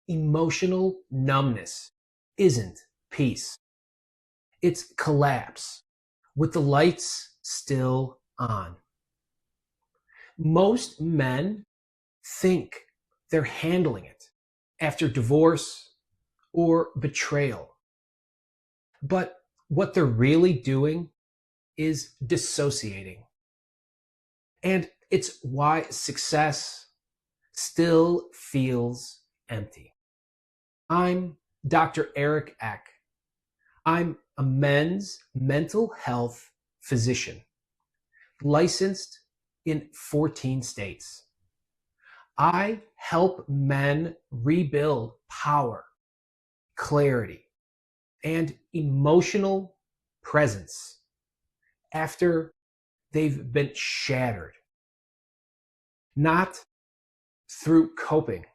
Emotional numbness isn't peace. It's collapse with the lights still on. Most men think they're handling it after divorce or betrayal. But what they're really doing is dissociating. And it's why success still feels empty. I'm Dr. Eric Eck. I'm a men's mental health physician, licensed in 14 states. I help men rebuild power, clarity, and emotional presence after they've been shattered. Not through coping,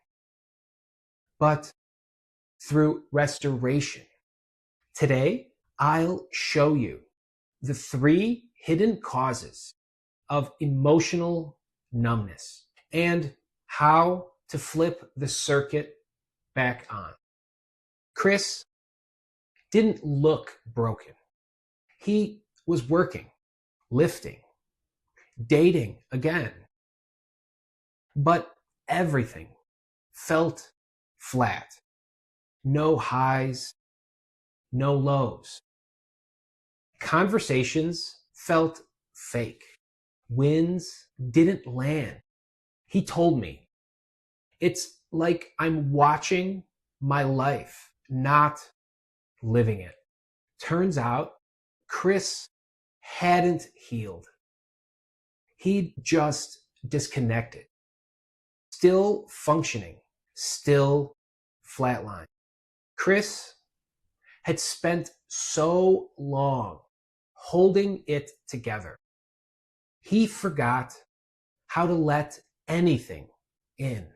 but through restoration. Today, I'll show you the 3 hidden causes of emotional numbness and how to flip the circuit back on. Chris didn't look broken. He was working, lifting, dating again. But everything felt flat. No highs, no lows. Conversations felt fake. Wins didn't land. He told me, it's like I'm watching my life, not living it. Turns out, Chris hadn't healed. He'd just disconnected. Still functioning, still flatline. Chris had spent so long holding it together. He forgot how to let anything in.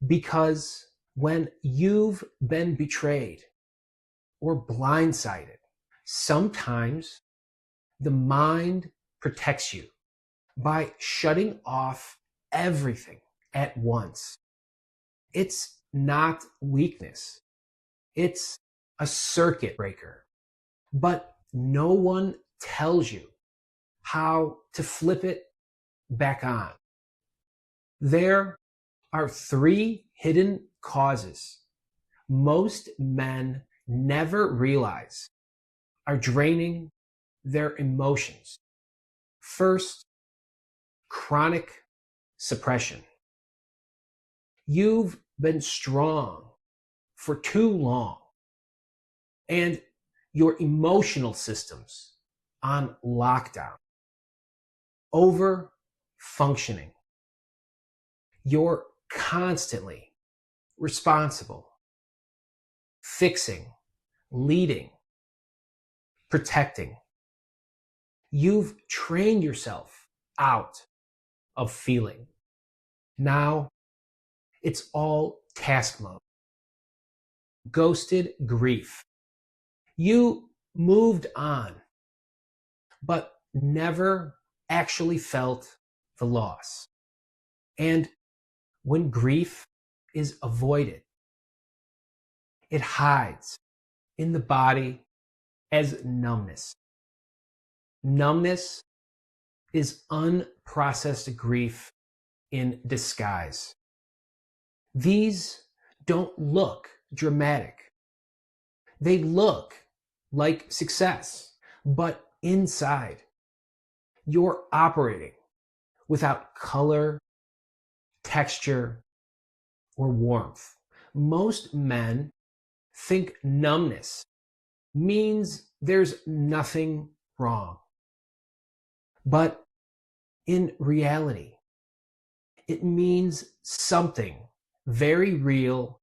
Because when you've been betrayed or blindsided, sometimes the mind protects you by shutting off everything at once. It's not weakness. It's a circuit breaker. But no one tells you how to flip it back on. There are 3 hidden causes most men never realize are draining their emotions. First, chronic suppression. You've been strong for too long, and your emotional system's on lockdown, over functioning. You're constantly responsible, fixing, leading, protecting. You've trained yourself out of feeling. Now it's all task mode. Ghosted grief. You moved on, but never actually felt the loss. And when grief is avoided, it hides in the body as numbness. Numbness is unprocessed grief in disguise. These don't look dramatic. They look like success, but inside, you're operating without color, texture, or warmth. Most men think numbness means there's nothing wrong. But in reality, it means something very real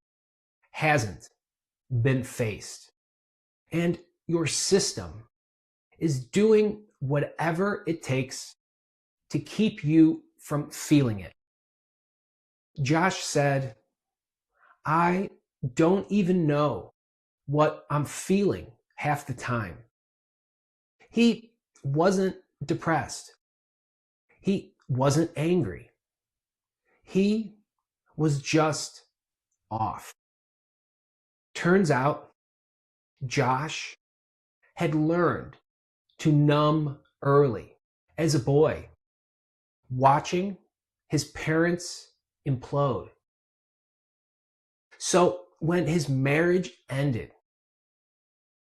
hasn't been faced. And your system is doing whatever it takes to keep you from feeling it. Josh said, I don't even know what I'm feeling half the time. He wasn't depressed. He wasn't angry. He was just off. Turns out Josh had learned to numb early as a boy, watching his parents implode. So when his marriage ended,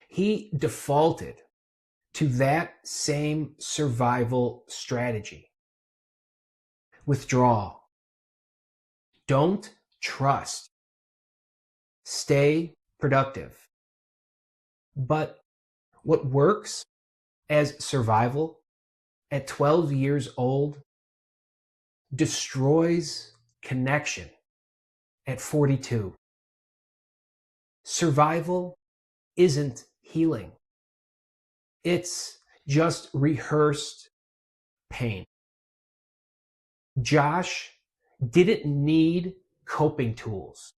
he defaulted to that same survival strategy. Withdrawal. Don't trust. Stay productive. But what works as survival at 12 years old destroys connection at 42. Survival isn't healing. It's just rehearsed pain. Josh didn't need coping tools.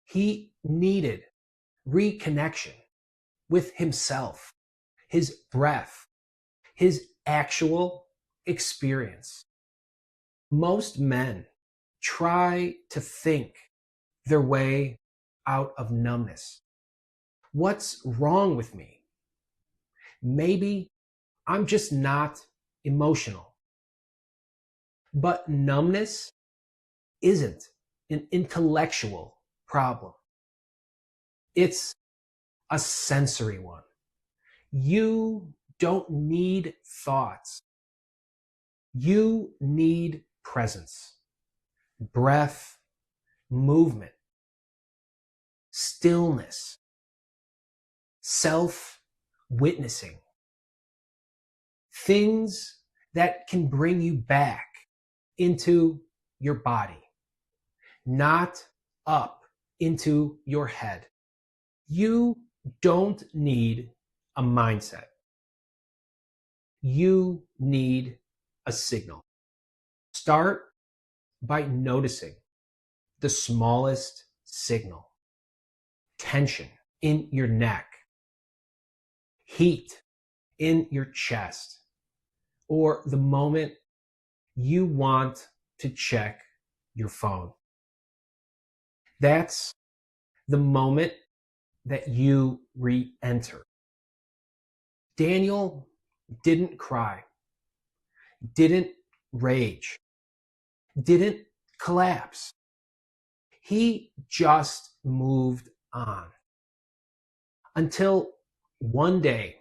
He needed reconnection with himself, his breath, his actual experience. Most men try to think their way out of numbness. What's wrong with me? Maybe I'm just not emotional. But numbness isn't an intellectual problem. It's a sensory one. You don't need thoughts. You need presence, breath, movement, stillness, self-witnessing. Things that can bring you back into your body, not up into your head. You don't need a mindset. You need a signal. Start by noticing the smallest signal. Tension in your neck, heat in your chest, or the moment you want to check your phone. That's the moment that you re-enter. Daniel didn't cry, didn't rage, didn't collapse. He just moved on. Until one day,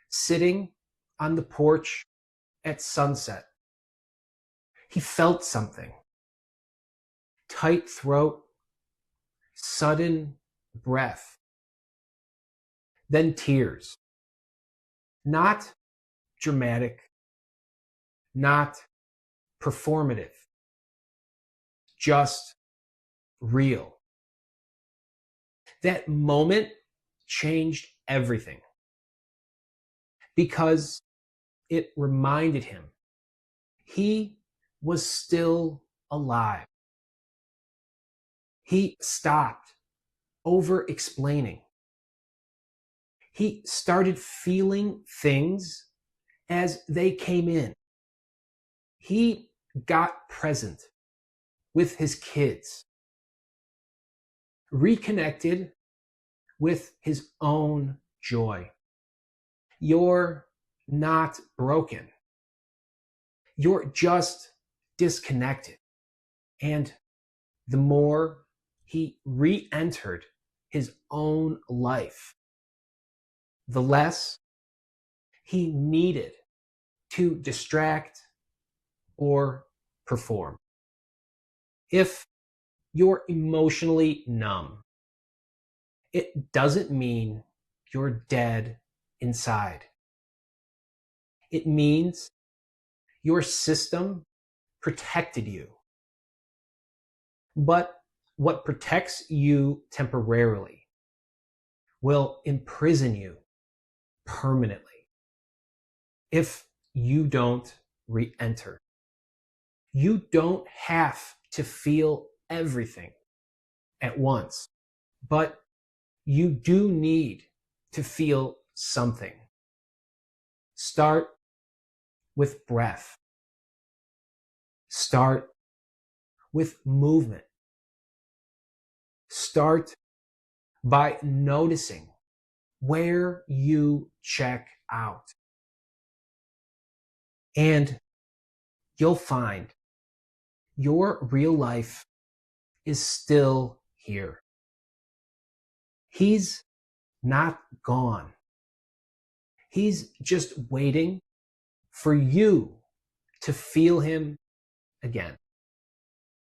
sitting on the porch at sunset, he felt something. Tight throat, sudden breath, then tears. Not dramatic, not performative, just real. That moment changed everything because it reminded him he was still alive. He stopped over-explaining. He started feeling things as they came in. He got present with his kids, reconnected with his own joy. You're not broken. You're just disconnected. And the more he re-entered his own life, the less he needed to distract or perform. If you're emotionally numb, it doesn't mean you're dead inside. It means your system protected you. But what protects you temporarily will imprison you permanently if you don't re-enter. You don't have to feel everything at once, but you do need to feel something. Start with breath. Start with movement. Start by noticing where you check out. And you'll find your real life is still here. He's not gone. He's just waiting for you to feel him again.